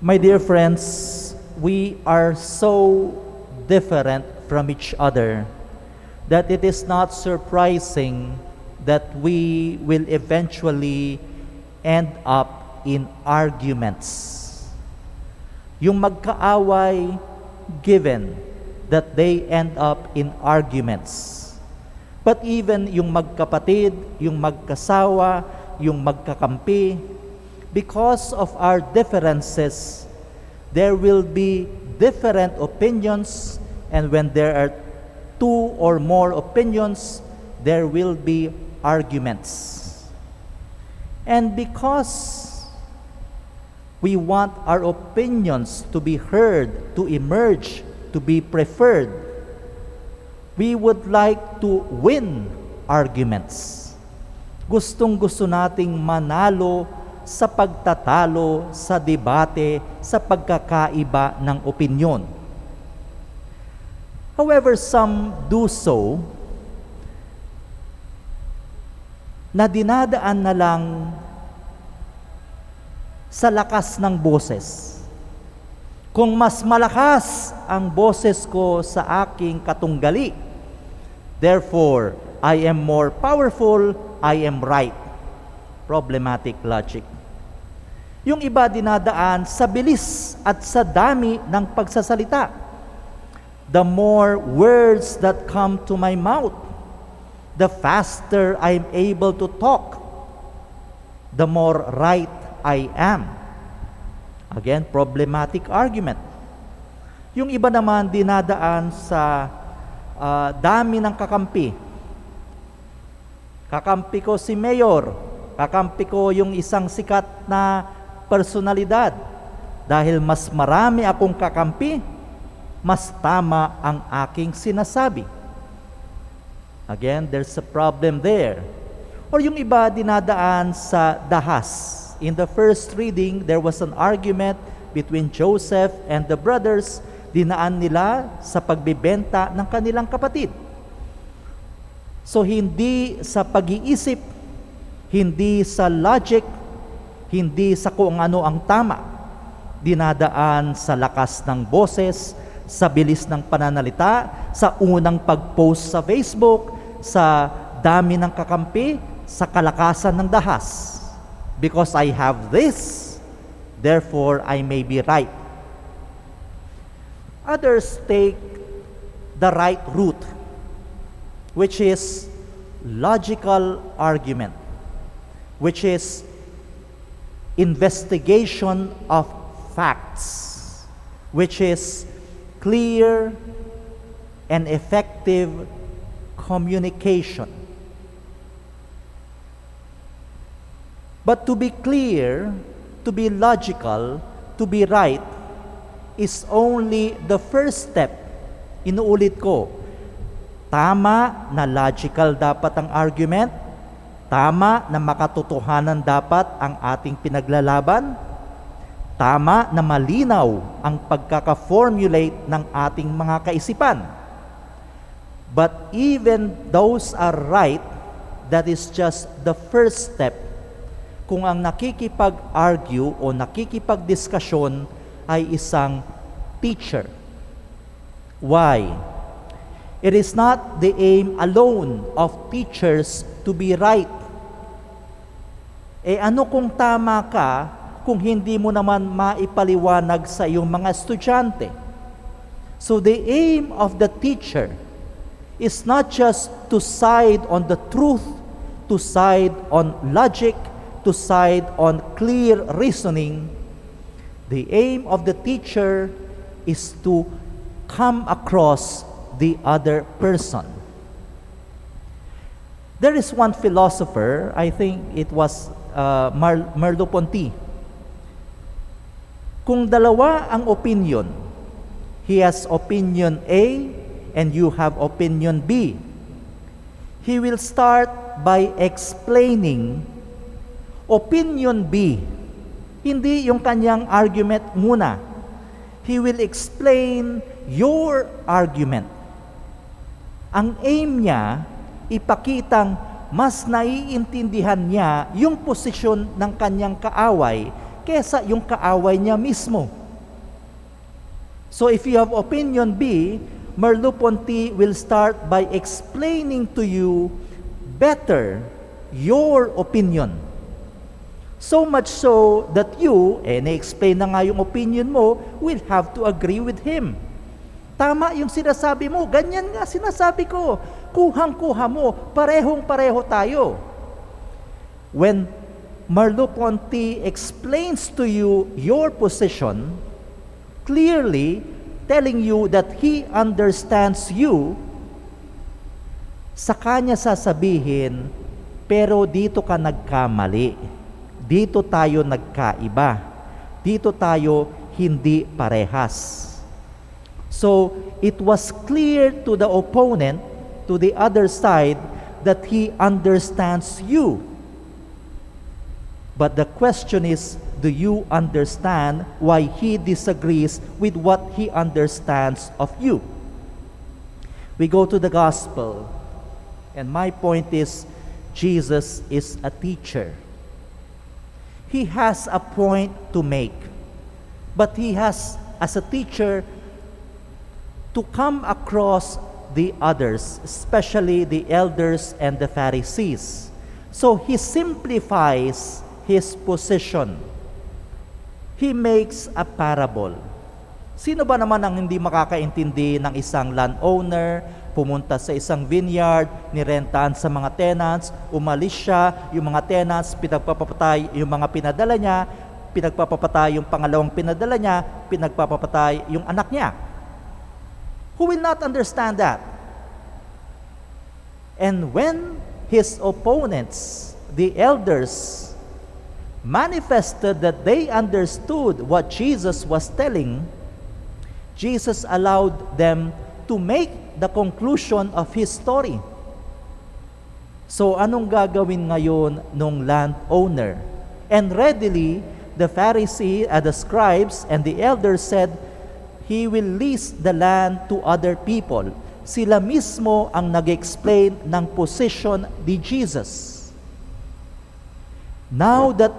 My dear friends, we are so different from each other that it is not surprising that we will eventually end up in arguments. Yung magkaaway, given that they end up in arguments. But even yung magkapatid, yung magkasawa, yung magkakampi, because of our differences, there will be different opinions, and when there are two or more opinions, there will be arguments. And because we want our opinions to be heard, to emerge, to be preferred, we would like to win arguments. Gustong-gusto nating manalo sa pagtatalo, sa debate, sa pagkakaiba ng opinyon. However, some do so na dinadaan na lang sa lakas ng boses. Kung mas malakas ang boses ko sa aking katunggali, therefore, I am more powerful, I am right. Problematic logic. Yung iba dinadaan sa bilis at sa dami ng pagsasalita. The more words that come to my mouth, the faster I'm able to talk, the more right I am. Again, problematic argument. Yung iba naman dinadaan sa dami ng kakampi. Kakampi ko si Mayor, kakampi ko yung isang sikat na personalidad. Dahil mas marami akong kakampi, mas tama ang aking sinasabi. Again, there's a problem there. Or yung iba dinadaan sa dahas. In the first reading, there was an argument between Joseph and the brothers. Dinaan nila sa pagbibenta ng kanilang kapatid. So hindi sa pag-iisip, hindi sa logic, hindi sa kung ano ang tama. Dinadaan sa lakas ng boses, sa bilis ng pananalita, sa unang pag-post sa Facebook, sa dami ng kakampi, sa kalakasan ng dahas. Because I have this, therefore I may be right. Others take the right route, which is logical argument, which is investigation of facts, which is clear and effective communication. But to be clear, to be logical, to be right, is only the first step. Inuulit ko, tama na logical dapat ang argument, tama na makatotohanan dapat ang ating pinaglalaban, tama na malinaw ang pagkaka-formulate ng ating mga kaisipan. But even those are right, that is just the first step. Kung ang nakikipag-argue o nakikipag-diskusyon ay isang teacher. Why? It is not the aim alone of teachers to be right. Ano kung tama ka kung hindi mo naman maipaliwanag sa iyong mga estudyante? So the aim of the teacher is not just to side on the truth, to side on logic, to side on clear reasoning. The aim of the teacher is to come across the other person. There is one philosopher, I think it was Merleau-Ponty. Kung dalawa ang opinion, he has opinion A and you have opinion B, he will start by explaining opinion B, hindi yung kanyang argument muna. He will explain your argument. Ang aim niya, ipakitang mas naiintindihan niya yung posisyon ng kanyang kaaway kesa yung kaaway niya mismo. So if you have opinion B, Merleau-Ponty will start by explaining to you better your opinion. So much so that you, na-explain na nga yung opinion mo, will have to agree with him. Tama yung sinasabi mo, ganyan nga sinasabi ko. Kuhang-kuha mo, parehong-pareho tayo. When Merleau-Ponty explains to you your position, clearly telling you that he understands you, sa kanya sasabihin, pero dito ka nagkamali. Dito tayo nagkaiba. Dito tayo hindi parehas. So, it was clear to the opponent, to the other side, that he understands you. But the question is, do you understand why he disagrees with what he understands of you? We go to the gospel, and my point is, Jesus is a teacher. He has a point to make, but he has, as a teacher, to come across the others, especially the elders and the Pharisees. So he simplifies his position. He makes a parable. Sino ba naman ang hindi makakaintindi ng isang landowner, pumunta sa isang vineyard, nirentahan sa mga tenants, umalis siya, yung mga tenants, pinagpapatay yung mga pinadala niya, pinagpapatay yung pangalawang pinadala niya, pinagpapatay yung anak niya. Who will not understand that? And when his opponents, the elders, manifested that they understood what Jesus was telling, Jesus allowed them to make the conclusion of his story. So anong gagawin ngayon nung landowner? And readily, the Pharisee, the scribes, and the elders said, he will lease the land to other people. Sila mismo ang nag-explain ng position ni Jesus. Now that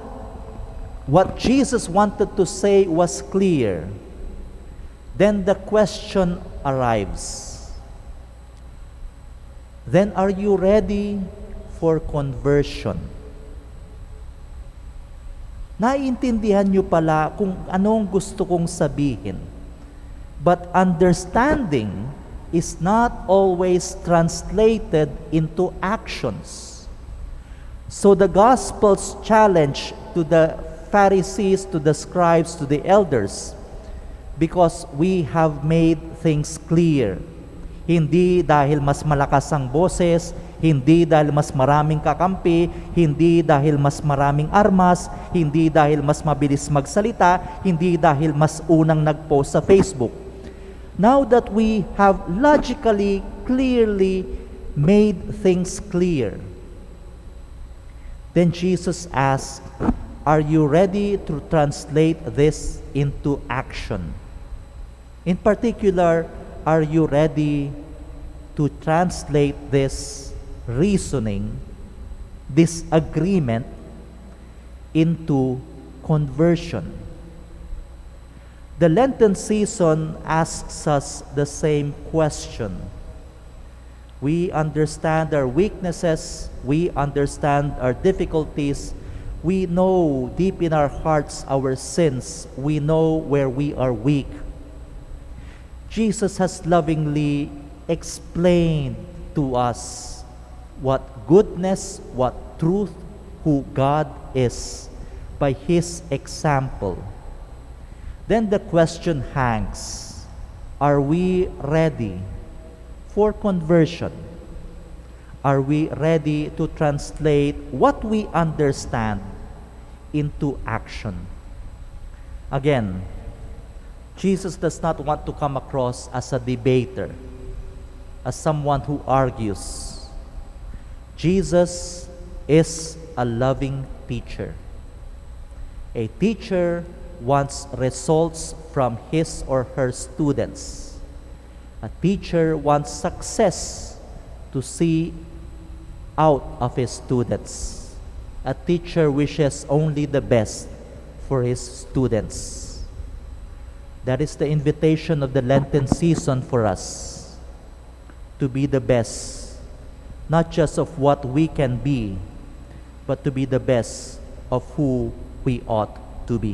what Jesus wanted to say was clear, then the question arrives. Then are you ready for conversion? Naiintindihan niyo pala kung anong gusto kong sabihin. But understanding is not always translated into actions. So the gospel's challenge to the Pharisees, to the scribes, to the elders, because we have made things clear. Hindi dahil mas malakas ang boses, hindi dahil mas maraming kakampi, hindi dahil mas maraming armas, hindi dahil mas mabilis magsalita, hindi dahil mas unang nag-post sa Facebook. Now that we have logically, clearly made things clear, then Jesus asked, are you ready to translate this into action? In particular, are you ready to translate this reasoning, this agreement, into conversion? The Lenten season asks us the same question. We understand our weaknesses, we understand our difficulties, we know deep in our hearts our sins, we know where we are weak. Jesus has lovingly explained to us what goodness, what truth, who God is by His example. Then the question hangs, are we ready for conversion? Are we ready to translate what we understand into action? Again, Jesus does not want to come across as a debater, as someone who argues. Jesus is a loving teacher. A teacher wants results from his or her students. A teacher wants success to see out of his students. A teacher wishes only the best for His students. That is the invitation of the Lenten season for us, to be the best, not just of what we can be, but to be the best of who we ought to be.